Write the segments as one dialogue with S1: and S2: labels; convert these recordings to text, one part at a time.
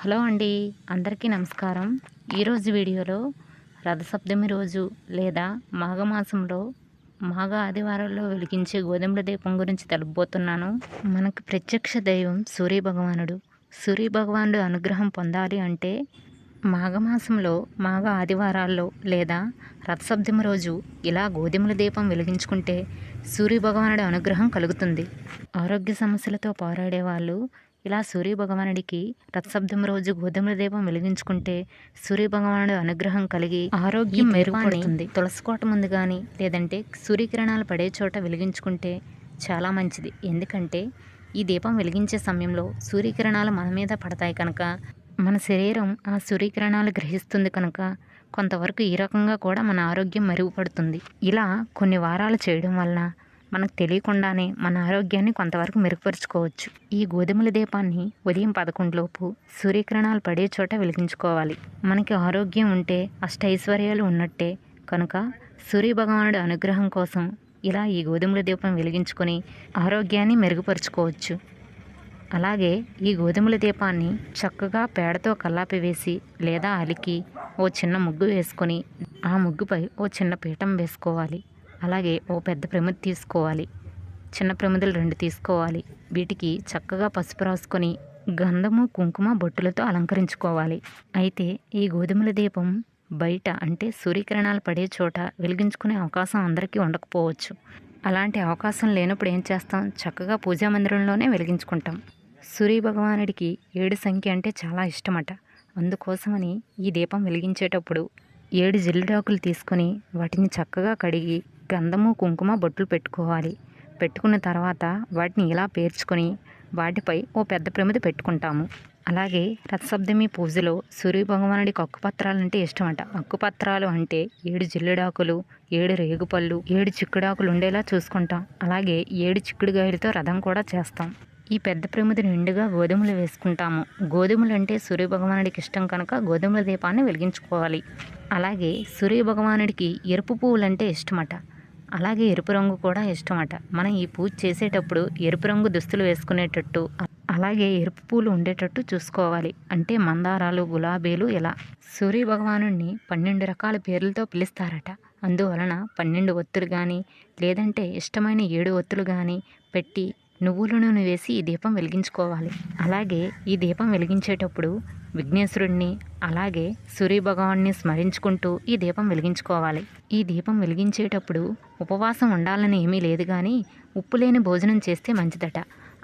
S1: Hello అండి. అందరికీ నమస్కారం. ఈరోజు వీడియోలో రథసప్తమి రోజు లేదా మాఘమాసంలో మాఘ ఆదివారాల్లో వెలిగించే గోధుమల దీపం గురించి తెలుపబోతున్నాను. మనకు ప్రత్యక్ష దైవం సూర్యభగవానుడు. సూర్యభగవానుడు అనుగ్రహం పొందాలి అంటే మాఘమాసంలో మాఘ ఆదివారాల్లో లేదా రథసప్తమి రోజు ఇలా గోధుమల దీపం వెలిగించుకుంటే సూర్యభగవానుడి అనుగ్రహం కలుగుతుంది. ఆరోగ్య సమస్యలతో పోరాడే వాళ్ళు ఇలా సూర్యభగవానుడికి రథసప్తమి రోజు గోధుమల దీపం వెలిగించుకుంటే సూర్యభగవానుడి అనుగ్రహం కలిగి ఆరోగ్యం మెరుగుపడుతుంది. తులసి కోట ముందు కానీ లేదంటే సూర్యకిరణాలు పడే చోట వెలిగించుకుంటే చాలా మంచిది. ఎందుకంటే ఈ దీపం వెలిగించే సమయంలో సూర్యకిరణాలు మన మీద పడతాయి కనుక మన శరీరం ఆ సూర్యకిరణాలు గ్రహిస్తుంది కనుక కొంతవరకు ఈ రకంగా కూడా మన ఆరోగ్యం మెరుగుపడుతుంది. ఇలా కొన్ని వారాలు చేయడం వలన మనకు తెలియకుండానే మన ఆరోగ్యాన్ని కొంతవరకు మెరుగుపరుచుకోవచ్చు. ఈ గోధుమల దీపాన్ని ఉదయం 11 లోపు సూర్యకిరణాలు పడే చోట వెలిగించుకోవాలి. మనకి ఆరోగ్యం ఉంటే అష్టైశ్వర్యాలు ఉన్నట్టే కనుక సూర్యభగవానుడి అనుగ్రహం కోసం ఇలా ఈ గోధుమల దీపం వెలిగించుకొని ఆరోగ్యాన్ని మెరుగుపరుచుకోవచ్చు. అలాగే ఈ గోధుమల దీపాన్ని చక్కగా పేడతో కల్లాపి వేసి లేదా అలికి ఓ చిన్న ముగ్గు వేసుకొని ఆ ముగ్గుపై ఓ చిన్న పీఠం వేసుకోవాలి. అలాగే ఓ పెద్ద ప్రమిద తీసుకోవాలి. చిన్న ప్రమిదలు 2 తీసుకోవాలి. వీటికి చక్కగా పసుపు రాసుకొని గంధము కుంకుమ బొట్టులతో అలంకరించుకోవాలి. అయితే ఈ గోధుమల దీపం బయట అంటే సూర్యకిరణాలు పడే చోట వెలిగించుకునే అవకాశం అందరికీ ఉండకపోవచ్చు. అలాంటి అవకాశం లేనప్పుడు ఏం చేస్తాం, చక్కగా పూజా మందిరంలోనే వెలిగించుకుంటాం. సూర్యభగవానుడికి 7 సంఖ్య అంటే చాలా ఇష్టమట. అందుకోసమని ఈ దీపం వెలిగించేటప్పుడు 7 జిల్లుడాకులు తీసుకొని వాటిని చక్కగా కడిగి గంధము కుంకుమ బొట్లు పెట్టుకోవాలి. పెట్టుకున్న తర్వాత వాటిని ఇలా పేర్చుకొని వాటిపై ఓ పెద్ద ప్రమిద పెట్టుకుంటాము. అలాగే రథసప్తమి పూజలో సూర్యభగవానుడికి అక్కుపత్రాలంటే ఇష్టమట. అక్కుపత్రాలు అంటే 7 జిల్లుడాకులు, 7 రేగుపళ్ళు, 7 చిక్కుడాకులు ఉండేలా చూసుకుంటాం. అలాగే 7 చిక్కుడుగాయలతో రథం కూడా చేస్తాం. ఈ పెద్ద ప్రమిద నిండుగా గోధుమలు వేసుకుంటాము. గోధుమలు అంటే సూర్యభగవానుడికి ఇష్టం కనుక గోధుమల దీపాన్ని వెలిగించుకోవాలి. అలాగే సూర్యభగవానుడికి ఎరుపు పువ్వులంటే ఇష్టమట. అలాగే ఎరుపు రంగు కూడా ఇష్టమట. మనం ఈ పూజ చేసేటప్పుడు ఎరుపు రంగు దుస్తులు వేసుకునేటట్టు అలాగే ఎరుపు పూలు ఉండేటట్టు చూసుకోవాలి. అంటే మందారాలు, గులాబీలు ఇలా. సూర్యభగవానుడిని 12 రకాల పేర్లతో పిలుస్తారట. అందువలన 12 ఒత్తులు కానీ లేదంటే ఇష్టమైన 7 ఒత్తులు కానీ పెట్టి నువ్వుల నూనె వేసి ఈ దీపం వెలిగించుకోవాలి. అలాగే ఈ దీపం వెలిగించేటప్పుడు విఘ్నేశ్వరుడిని అలాగే సూర్యభగవాన్ని స్మరించుకుంటూ ఈ దీపం వెలిగించుకోవాలి. ఈ దీపం వెలిగించేటప్పుడు ఉపవాసం ఉండాలని ఏమీ లేదు కానీ ఉప్పు లేని భోజనం చేస్తే మంచిదట.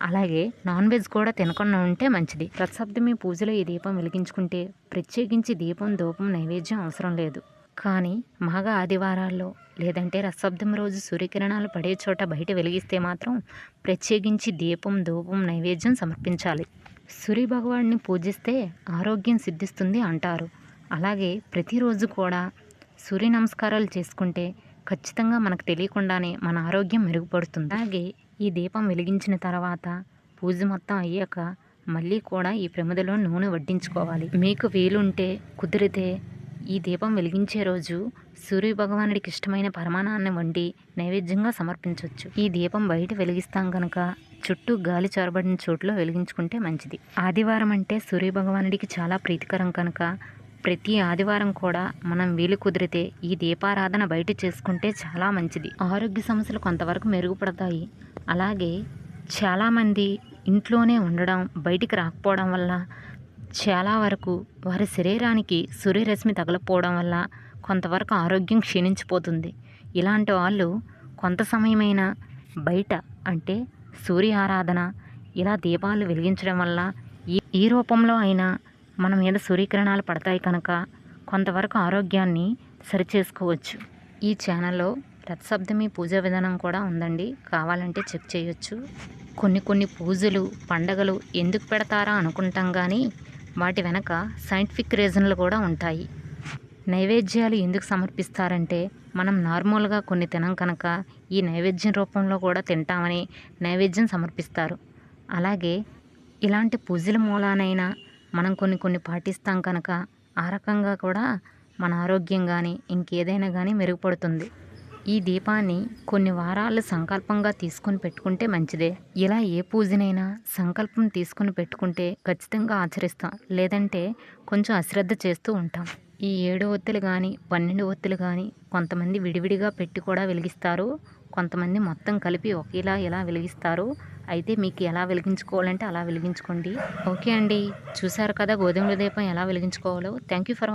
S1: అలాగే నాన్ వెజ్ కూడా తినకుండా ఉంటే మంచిది. రథసప్తమి పూజలో ఈ దీపం వెలిగించుకుంటే ప్రత్యేకించి దీపం ధూపం నైవేద్యం అవసరం లేదు. కానీ మాఘ ఆదివారాల్లో లేదంటే రథసప్తమి రోజు సూర్యకిరణాలు పడే చోట బయట వెలిగిస్తే మాత్రం ప్రత్యేకించి దీపం ధూపం నైవేద్యం సమర్పించాలి. సూర్యభగవాన్ని పూజిస్తే ఆరోగ్యం సిద్ధిస్తుంది అంటారు. అలాగే ప్రతిరోజు కూడా సూర్య నమస్కారాలు చేసుకుంటే ఖచ్చితంగా మనకు తెలియకుండానే మన ఆరోగ్యం మెరుగుపడుతుంది. అలాగే ఈ దీపం వెలిగించిన తర్వాత పూజ మొత్తం అయ్యాక మళ్ళీ కూడా ఈ ప్రమిదలో నూనె వడ్డించుకోవాలి. మీకు వీలుంటే కుదిరితే ఈ దీపం వెలిగించే రోజు సూర్యభగవానుడికి ఇష్టమైన పరమాన్నాన్ని వండి నైవేద్యంగా సమర్పించవచ్చు. ఈ దీపం బయట వెలిగిస్తాం కనుక చుట్టూ గాలి చొరబడిన చోట్లో వెలిగించుకుంటే మంచిది. ఆదివారం అంటే సూర్యభగవానుడికి చాలా ప్రీతికరం కనుక ప్రతి ఆదివారం కూడా మనం వీలు కుదిరితే ఈ దీపారాధన బయట చేసుకుంటే చాలా మంచిది. ఆరోగ్య సమస్యలు కొంతవరకు మెరుగుపడతాయి. అలాగే చాలామంది ఇంట్లోనే ఉండడం బయటికి రాకపోవడం వల్ల చాలా వరకు వారి శరీరానికి సూర్యరశ్మి తగలకపోవడం వల్ల కొంతవరకు ఆరోగ్యం క్షీణించిపోతుంది. ఇలాంటి వాళ్ళు కొంత సమయమైనా బయట అంటే సూర్య ఆరాధన ఇలా దీపాలు వెలిగించడం వల్ల ఈ రూపంలో అయినా మన మీద సూర్యకిరణాలు పడతాయి కనుక కొంతవరకు ఆరోగ్యాన్ని సరిచేసుకోవచ్చు. ఈ ఛానల్లో రథసప్తమి పూజా విధానం కూడా ఉందండి, కావాలంటే చెక్ చేయొచ్చు. కొన్ని పూజలు పండగలు ఎందుకు పెడతారా అనుకుంటాం కానీ వాటి వెనక సైంటిఫిక్ రీజన్లు కూడా ఉంటాయి. నైవేద్యాలు ఎందుకు సమర్పిస్తారంటే మనం నార్మల్గా కొన్ని తినం కనుక ఈ నైవేద్యం రూపంలో కూడా తింటామని నైవేద్యం సమర్పిస్తారు. అలాగే ఇలాంటి పూజల మూలానైనా మనం కొన్ని పాటిస్తాం కనుక ఆ రకంగా కూడా మన ఆరోగ్యం కానీ ఇంకేదైనా కానీ మెరుగుపడుతుంది. ఈ దీపాన్ని కొన్ని వారాలు సంకల్పంగా తీసుకొని పెట్టుకుంటే మంచిదే. ఇలా ఏ పూజనైనా సంకల్పం తీసుకొని పెట్టుకుంటే ఖచ్చితంగా ఆచరిస్తాం, లేదంటే కొంచెం అశ్రద్ధ చేస్తూ ఉంటాం. ఈ 7 ఒత్తులు కానీ 12 ఒత్తులు కానీ కొంతమంది విడివిడిగా పెట్టి కూడా వెలిగిస్తారు, కొంతమంది మొత్తం కలిపి ఒకేలా ఇలా వెలిగిస్తారు. అయితే మీకు ఎలా వెలిగించుకోవాలంటే అలా వెలిగించుకోండి. ఓకే అండి, చూసారు కదా గోధుమల దీపం ఎలా వెలిగించుకోవాలో. Thank you for